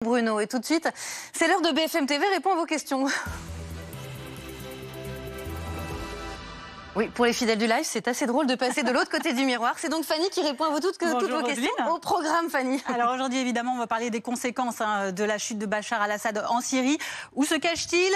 Bruno, et tout de suite, c'est l'heure de BFM TV répond à vos questions. Oui, pour les fidèles du live, c'est assez drôle de passer de l'autre côté du miroir. C'est donc Fanny qui répond à toutes vos questions au programme, Fanny. Alors aujourd'hui, évidemment, on va parler des conséquences de la chute de Bachar al-Assad en Syrie. Où se cache-t-il?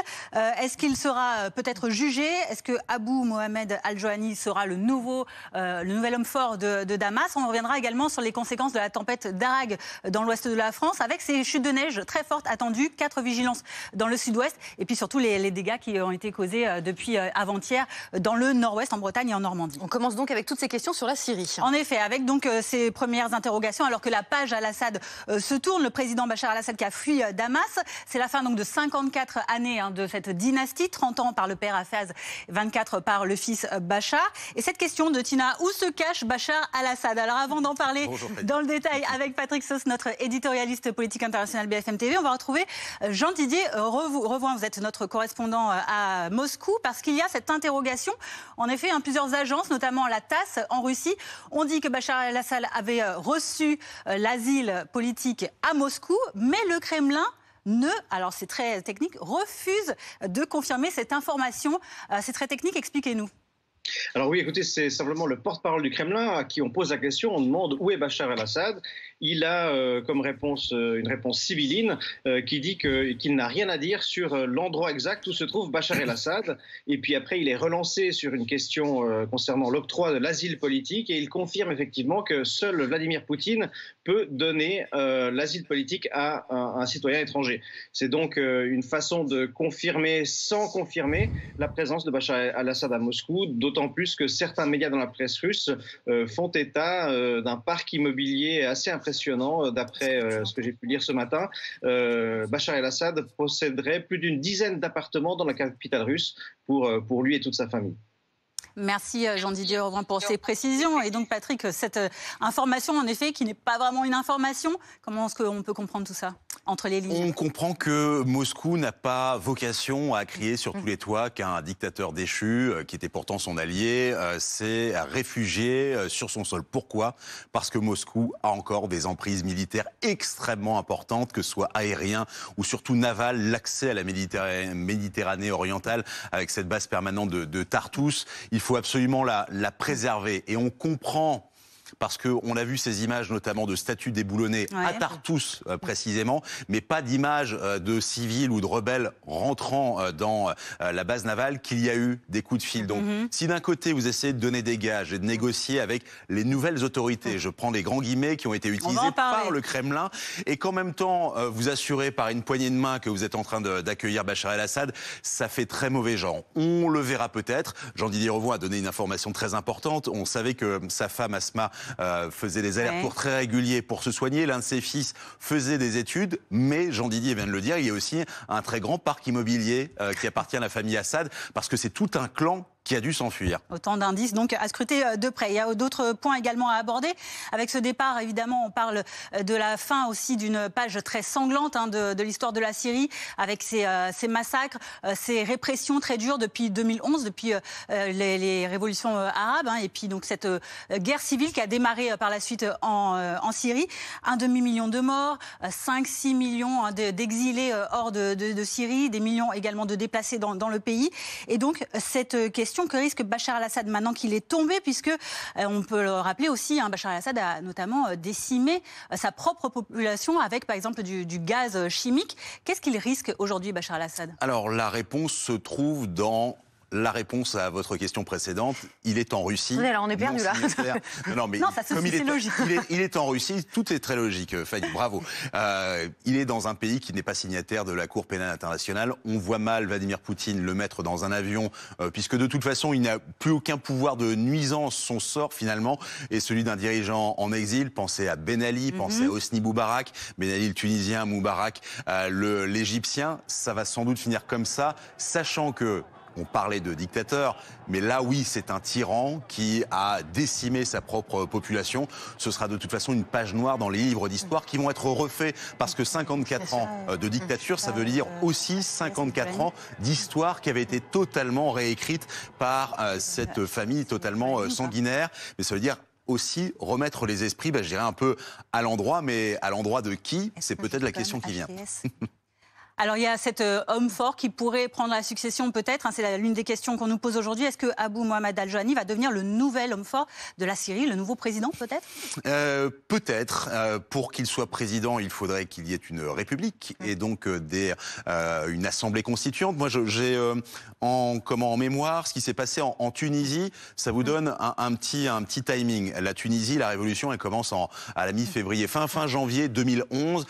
Est-ce qu'il sera peut-être jugé? Est-ce que Abou Mohamed al-Johani sera le nouvel homme fort de Damas? On reviendra également sur les conséquences de la tempête Darag dans l'ouest de la France, avec ces chutes de neige très fortes attendues, 4 vigilances dans le sud-ouest, et puis surtout les dégâts qui ont été causés depuis avant-hier dans le nord-ouest, en Bretagne et en Normandie. On commence donc avec toutes ces questions sur la Syrie. En effet, avec donc ces premières interrogations, alors que la page al-Assad se tourne, le président Bachar al-Assad qui a fui Damas, c'est la fin donc de 54 années de cette dynastie, 30 ans par le père Hafez, 24 par le fils Bachar. Et cette question de Tina, où se cache Bachar al-Assad? Alors avant d'en parler dans le détail avec Patrick Sauce, notre éditorialiste politique international BFM TV, on va retrouver Jean-Didier Revoin. Vous êtes notre correspondant à Moscou, parce qu'il y a cette interrogation. En effet, plusieurs agences, notamment la TASS en Russie, ont dit que Bachar al-Assad avait reçu l'asile politique à Moscou, mais le Kremlin alors c'est très technique, refuse de confirmer cette information. C'est très technique, expliquez-nous. Alors oui, écoutez, c'est simplement le porte-parole du Kremlin à qui on pose la question, on demande où est Bachar el-Assad. Il a comme réponse une réponse sibylline qui dit qu'il n'a rien à dire sur l'endroit exact où se trouve Bachar el-Assad. Et puis après, il est relancé sur une question concernant l'octroi de l'asile politique et il confirme effectivement que seul Vladimir Poutine peut donner l'asile politique à un citoyen étranger. C'est donc une façon de confirmer sans confirmer la présence de Bachar el-Assad à Moscou, d'autant plus que certains médias dans la presse russe font état d'un parc immobilier assez impressionnant. D'après ce que j'ai pu lire ce matin, Bachar el-Assad posséderait plus d'une dizaine d'appartements dans la capitale russe pour lui et toute sa famille. Merci Jean-Didier Revoin pour ces précisions. Et donc Patrick, cette information en effet qui n'est pas vraiment une information, comment est-ce qu'on peut comprendre tout ça entre les lignes? On comprend que Moscou n'a pas vocation à crier sur tous les toits qu'un dictateur déchu, qui était pourtant son allié, s'est réfugié sur son sol. Pourquoi? Parce que Moscou a encore des emprises militaires extrêmement importantes, que ce soit aérien ou surtout naval. L'accès à la Méditerranée orientale avec cette base permanente de Tartous, il faut absolument la préserver. Et on comprend, parce qu'on a vu ces images notamment de statues déboulonnées à Tartous précisément, mais pas d'images de civils ou de rebelles rentrant dans la base navale, qu'il y a eu des coups de fil. Donc si d'un côté vous essayez de donner des gages et de négocier avec les nouvelles autorités, je prends les grands guillemets qui ont été utilisés par le Kremlin, et qu'en même temps vous assurez par une poignée de main que vous êtes en train d'accueillir Bachar el-Assad, ça fait très mauvais genre. On le verra peut-être. Jean-Didier Revoin a donné une information très importante. On savait que sa femme Asma faisait des allers-retours très réguliers pour se soigner. L'un de ses fils faisait des études, mais Jean-Didier vient de le dire, il y a aussi un très grand parc immobilier qui appartient à la famille Assad, parce que c'est tout un clan qui a dû s'enfuir. Autant d'indices donc à scruter de près. Il y a d'autres points également à aborder. Avec ce départ, évidemment, on parle de la fin aussi d'une page très sanglante de l'histoire de la Syrie, avec ces massacres, ces répressions très dures depuis 2011, depuis les révolutions arabes, et puis donc cette guerre civile qui a démarré par la suite en Syrie. 1,5 million de morts, 5-6 millions d'exilés hors de Syrie, des millions également de déplacés dans le pays. Et donc cette question, que risque Bachar al-Assad maintenant qu'il est tombé, puisque on peut le rappeler aussi, Bachar al-Assad a notamment décimé sa propre population avec par exemple du gaz chimique. Qu'est-ce qu'il risque aujourd'hui Bachar al-Assad? Alors la réponse se trouve dans la réponse à votre question précédente. Il est en Russie. Oui, alors on est perdu là. Non, mais non, ça comme c'est logique. Il est en Russie, tout est très logique, Fanny, bravo. Il est dans un pays qui n'est pas signataire de la Cour pénale internationale. On voit mal Vladimir Poutine le mettre dans un avion, puisque de toute façon, il n'a plus aucun pouvoir de nuisance. Son sort, finalement, est celui d'un dirigeant en exil. Pensez à Ben Ali, pensez à Hosni Moubarak. Ben Ali, le Tunisien, Moubarak, l'Égyptien. Ça va sans doute finir comme ça, sachant que on parlait de dictateur, mais là oui, c'est un tyran qui a décimé sa propre population. Ce sera de toute façon une page noire dans les livres d'histoire qui vont être refaits, parce que 54 ans de dictature, ça veut dire aussi 54 ans d'histoire qui avait été totalement réécrite par cette famille totalement sanguinaire. Mais ça veut dire aussi remettre les esprits, je dirais un peu à l'endroit, mais à l'endroit de qui? C'est peut-être la question qui vient. Alors, il y a cet homme fort qui pourrait prendre la succession, peut-être. C'est l'une des questions qu'on nous pose aujourd'hui. Est-ce que Abou Mohamed Al-Johani va devenir le nouvel homme fort de la Syrie, le nouveau président, peut-être? Peut-être. Pour qu'il soit président, il faudrait qu'il y ait une république et donc une assemblée constituante. Moi, j'ai en mémoire ce qui s'est passé en Tunisie. Ça vous donne un petit timing. La Tunisie, la révolution, elle commence à la mi-février, fin janvier 2011.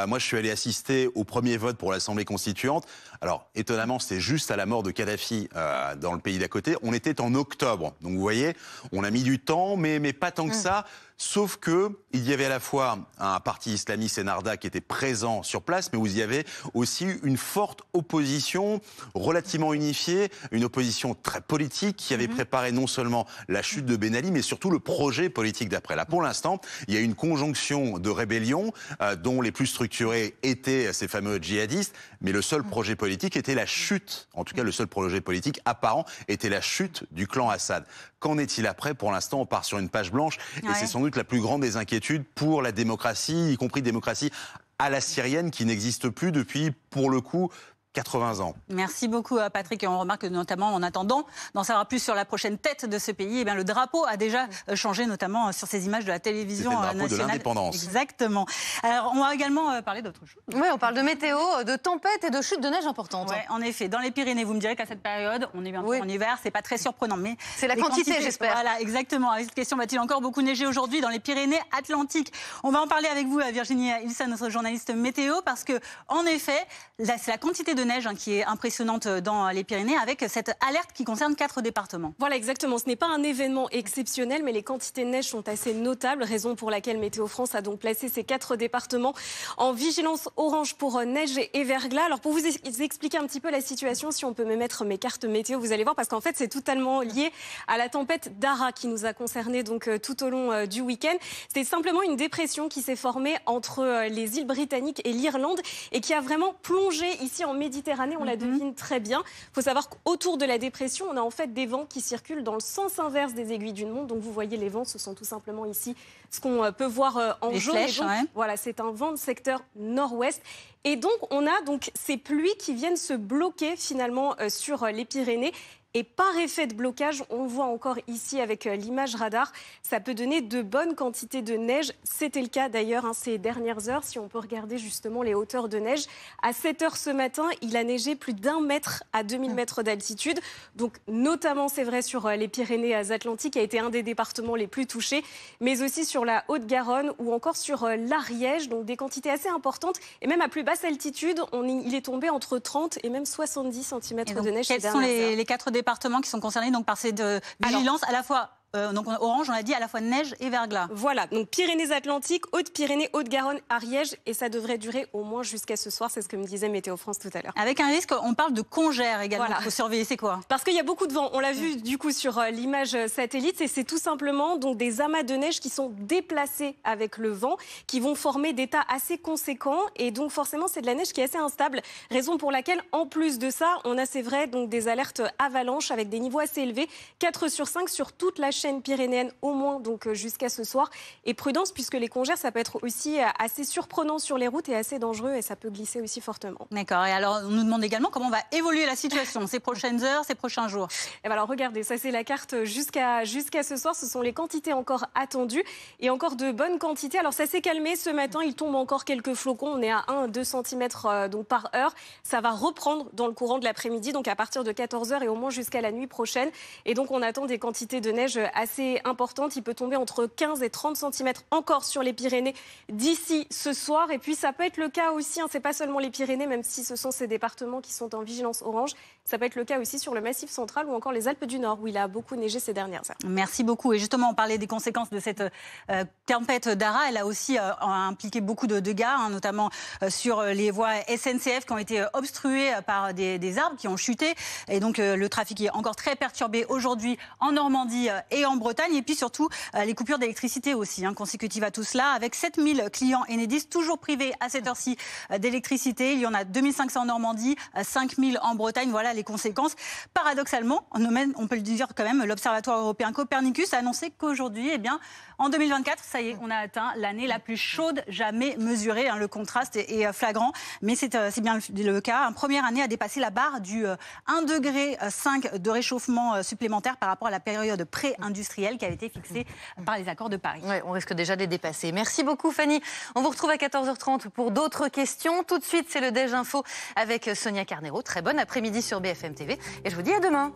Moi, je suis allé assister au premier vote pour l'Assemblée constituante. Alors, étonnamment, c'était juste à la mort de Kadhafi dans le pays d'à côté. On était en octobre. Donc, vous voyez, on a mis du temps, mais pas tant que ça. Sauf que il y avait à la fois un parti islamiste Ennahda qui était présent sur place, mais où il y avait aussi une forte opposition relativement unifiée, une opposition très politique qui avait préparé non seulement la chute de Ben Ali, mais surtout le projet politique d'après. Là, pour l'instant, il y a une conjonction de rébellions dont les plus structurées étaient ces fameux djihadistes, mais le seul projet politique était la chute, en tout cas le seul projet politique apparent était la chute du clan Assad. Qu'en est-il après? Pour l'instant, on part sur une page blanche et c'est sans doute la plus grande des inquiétudes pour la démocratie, y compris démocratie à la syrienne qui n'existe plus depuis, pour le coup, 80 ans. Merci beaucoup Patrick. Et on remarque que notamment en attendant d'en savoir plus sur la prochaine tête de ce pays, le drapeau a déjà changé, notamment sur ces images de la télévision nationale. C'était le drapeau de l'indépendance. Exactement. Alors on va également parler d'autre chose. Oui, on parle de météo, de tempêtes et de chutes de neige importantes. Ouais, en effet, dans les Pyrénées, vous me direz qu'à cette période, on est bientôt en hiver, c'est pas très surprenant, mais c'est la quantité, j'espère. Voilà, exactement. Avec cette question, va-t-il encore beaucoup neiger aujourd'hui dans les Pyrénées-Atlantiques? On va en parler avec vous, Virginie Ilsa, notre journaliste météo, parce que en effet, c'est la quantité de neige qui est impressionnante dans les Pyrénées, avec cette alerte qui concerne 4 départements. Voilà, exactement. Ce n'est pas un événement exceptionnel, mais les quantités de neige sont assez notables, raison pour laquelle Météo France a donc placé ces 4 départements en vigilance orange pour neige et verglas. Alors pour vous expliquer un petit peu la situation, si on peut me mettre mes cartes météo, vous allez voir, parce qu'en fait c'est totalement lié à la tempête Dara qui nous a concernés donc tout au long du week-end. C'est simplement une dépression qui s'est formée entre les îles britanniques et l'Irlande et qui a vraiment plongé ici en Méditerranée. On la devine très bien. Il faut savoir qu'autour de la dépression, on a en fait des vents qui circulent dans le sens inverse des aiguilles d'une montre. Donc vous voyez, les vents, ce sont tout simplement ici ce qu'on peut voir en jaune. Flèches, donc, voilà, c'est un vent de secteur nord-ouest. Et donc on a donc ces pluies qui viennent se bloquer finalement sur les Pyrénées. Et par effet de blocage, on voit encore ici avec l'image radar, ça peut donner de bonnes quantités de neige. C'était le cas d'ailleurs ces dernières heures. Si on peut regarder justement les hauteurs de neige, à 7 heures ce matin, il a neigé plus d'1 mètre à 2000 mètres d'altitude. Donc notamment, c'est vrai, sur les Pyrénées-Atlantiques, qui a été un des départements les plus touchés, mais aussi sur la Haute-Garonne ou encore sur l'Ariège. Donc des quantités assez importantes. Et même à plus basse altitude, il est tombé entre 30 et même 70 cm de neige. Quels sont les 4 départements qui sont concernés donc par cette vigilance à la fois donc orange, on l'a dit, à la fois neige et verglas. Voilà, donc Pyrénées-Atlantiques, Haute-Pyrénées, Haute-Garonne, Ariège, et ça devrait durer au moins jusqu'à ce soir, c'est ce que me disait Météo France tout à l'heure. Avec un risque, on parle de congère également, il faut surveiller, c'est quoi? Parce qu'il y a beaucoup de vent, on l'a vu du coup sur l'image satellite, et c'est tout simplement donc des amas de neige qui sont déplacés avec le vent, qui vont former des tas assez conséquents, et donc forcément c'est de la neige qui est assez instable, raison pour laquelle en plus de ça, on a c'est vrai donc des alertes avalanches avec des niveaux assez élevés, 4 sur 5 sur toute la chaîne pyrénéenne au moins donc jusqu'à ce soir. Et prudence puisque les congères ça peut être aussi assez surprenant sur les routes et assez dangereux et ça peut glisser aussi fortement. D'accord. Et alors on nous demande également comment va évoluer la situation ces prochaines heures, ces prochains jours. Et ben alors regardez, ça c'est la carte jusqu'à ce soir. Ce sont les quantités encore attendues et encore de bonnes quantités. Alors ça s'est calmé ce matin, il tombe encore quelques flocons. On est à 1-2 cm donc par heure. Ça va reprendre dans le courant de l'après-midi, donc à partir de 14h et au moins jusqu'à la nuit prochaine. Et donc on attend des quantités de neige assez importantes. Il peut tomber entre 15 et 30 cm encore sur les Pyrénées d'ici ce soir. Et puis ça peut être le cas aussi, c'est pas seulement les Pyrénées, même si ce sont ces départements qui sont en vigilance orange. Ça peut être le cas aussi sur le Massif central ou encore les Alpes du Nord, où il a beaucoup neigé ces dernières heures. Merci beaucoup. Et justement, on parlait des conséquences de cette tempête Dara. Elle a aussi impliqué beaucoup de gares, notamment sur les voies SNCF qui ont été obstruées par des arbres qui ont chuté. Et donc, le trafic est encore très perturbé aujourd'hui en Normandie et et en Bretagne. Et puis surtout, les coupures d'électricité aussi, consécutives à tout cela, avec 7000 clients Enedis toujours privés à cette heure-ci d'électricité. Il y en a 2500 en Normandie, 5000 en Bretagne. Voilà les conséquences. Paradoxalement, on peut le dire quand même, l'Observatoire européen Copernicus a annoncé qu'aujourd'hui, en 2024, ça y est, on a atteint l'année la plus chaude jamais mesurée. Le contraste est flagrant, mais c'est bien le cas. Une première année a dépassé la barre du 1,5 degré de réchauffement supplémentaire par rapport à la période pré-industrielle qui avait été fixée par les accords de Paris. Ouais, on risque déjà de les dépasser. Merci beaucoup Fanny. On vous retrouve à 14h30 pour d'autres questions. Tout de suite, c'est le Déj Info avec Sonia Carnero. Très bon après-midi sur BFM TV et je vous dis à demain.